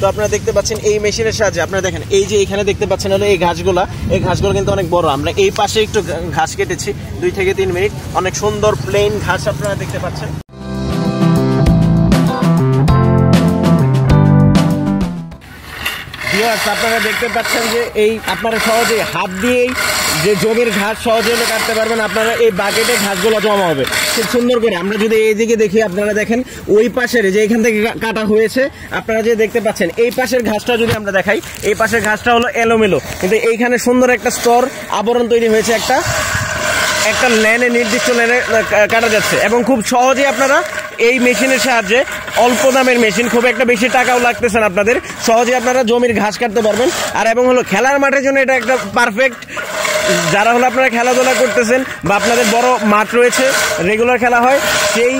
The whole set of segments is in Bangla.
তো আপনারা দেখতে পাচ্ছেন এই মেশিনের সাহায্যে আপনারা দেখেন এই যে এখানে দেখতে পাচ্ছেন হলো এই ঘাসগুলো কিন্তু অনেক বড়। আমরা এই পাশে একটু ঘাস কেটেছি 2 থেকে 3 মিনিট, অনেক সুন্দর প্লেন ঘাস আপনারা দেখতে পাচ্ছেন। আপনারা দেখতে পাচ্ছেন যে এই আপনারা সহজে হাত দিয়েই যে জমির ঘাস সহজে কাটতে পারবেন। আপনারা এই বাকেটে ঘাসগুলো জমা হবে খুব সুন্দর করে। আমরা যদি এইদিকে দেখি, আপনারা দেখেন ওই পাশের যে এখান থেকে কাটা হয়েছে, আপনারা যে দেখতে পাচ্ছেন এই পাশের ঘাসটা যদি আমরা দেখাই, এই পাশের ঘাসটা হলো এলোমেলো, কিন্তু এইখানে সুন্দর একটা স্তর আবরণ তৈরি হয়েছে, একটা লেনে নির্দিষ্ট লেনে কাটা যাচ্ছে এবং খুব সহজেই আপনারা এই মেশিনের সাহায্যে, অল্প দামের মেশিন, খুব একটা বেশি টাকাও লাগতেছে না আপনাদের, সহজে আপনারা জমির ঘাস কাটতে পারবেন। আর এবং হলো খেলার মাঠের জন্য এটা একটা পারফেক্ট। যারা হলো আপনারা খেলাধুলা করতেছেন বা আপনাদের বড় মাঠ রয়েছে, রেগুলার খেলা হয়, সেই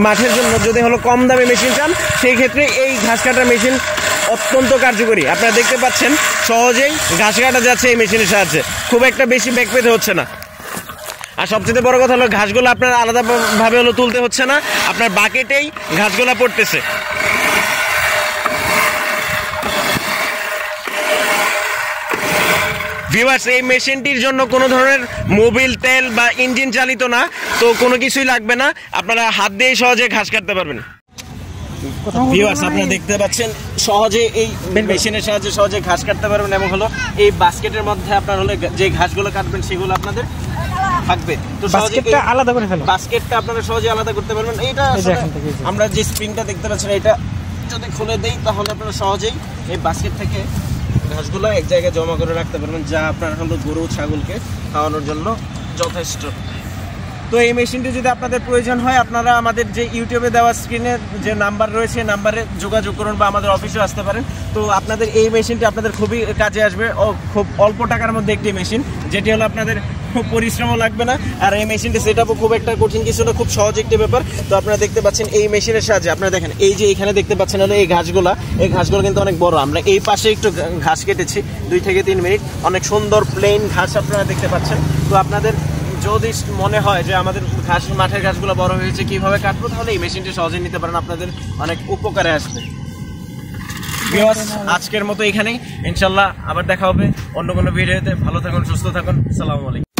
মাঠের জন্য যদি হলো কম দামে মেশিন চান, সেই ক্ষেত্রে এই ঘাস কাটার মেশিন অত্যন্ত কার্যকরী। আপনারা দেখতে পাচ্ছেন সহজেই ঘাস কাটা যাচ্ছে এই মেশিনের সাহায্যে, খুব একটা বেশি ব্যাক পেতে হচ্ছে না। আর সবচেয়ে বড় কথা হলো ঘাসগুলো আপনার আলাদাভাবে হলো তুলতে হচ্ছে না, আপনার বাকেটেই ঘাসগুলো পড়তেছে। ভিউয়ার্স, এই মেশিনটির জন্য কোনো ধরনের মোবিল, তেল বা ইঞ্জিন চালিত না, তো কোনো কিছুই লাগবে না, আপনারা হাত দিয়ে সহজে ঘাস কাটতে পারবেন। ভিউয়ার্স, আপনারা দেখতে পাচ্ছেন সহজে এই মেশিনের সাহায্যে সহজে ঘাস কাটতে পারবেন এবং হলো এই বাস্কেটের মধ্যে আপনার হলো যে ঘাসগুলো কাটবেন সেগুলো আপনাদের থাকবে। তো বাস্কেটটা আলাদা করে ফেলুন, বাস্কেটটা আপনারা সহজে আলাদা করতে পারবেন। এইটা আমরা যে স্প্রিংটা দেখতে পাচ্ছেন, এটা যদি খুলে দেই তাহলে আপনারা সহজেই এই বাস্কেট থেকে ঘাসগুলো এক জায়গায় জমা করে রাখতে পারবেন, যা আপনার হলো গরু ছাগলকে খাওয়ানোর জন্য যথেষ্ট। তো এই মেশিনটি যদি আপনাদের প্রয়োজন হয়, আপনারা আমাদের যে ইউটিউবে দেওয়া স্ক্রিনে যে নাম্বার রয়েছে, নাম্বারে যোগাযোগ করুন বা আমাদের অফিসে আসতে পারেন। তো আপনাদের এই মেশিনটি আপনাদের খুবই কাজে আসবে, ও খুব অল্প টাকার মধ্যে একটি মেশিন, যেটি হলো আপনাদের খুব পরিশ্রমও লাগবে না। আর এই মেশিনটি সেট আপও খুব একটা কঠিন কিছু না, খুব সহজ একটি ব্যাপার। তো আপনারা দেখতে পাচ্ছেন এই মেশিনের সাহায্যে আপনারা দেখেন এই যে এখানে দেখতে পাচ্ছেন হলো এই ঘাসগুলো কিন্তু অনেক বড়। আমরা এই পাশে একটু ঘাস কেটেছি 2 থেকে 3 মিনিট, অনেক সুন্দর প্লেন ঘাস আপনারা দেখতে পাচ্ছেন। তো আপনাদের যদি মনে হয় যে আমাদের মাঠের ঘাসগুলো বড় হয়েছে, কিভাবে কাটবো, তাহলে এই মেশিনটি সহজে নিতে পারেন, আপনাদের অনেক উপকারে আসবে। আজকের মতো এখানেই, ইনশাল্লাহ আবার দেখা হবে অন্য কোনো ভিডিওতে। ভালো থাকুন, সুস্থ থাকুন, আসসালামু আলাইকুম।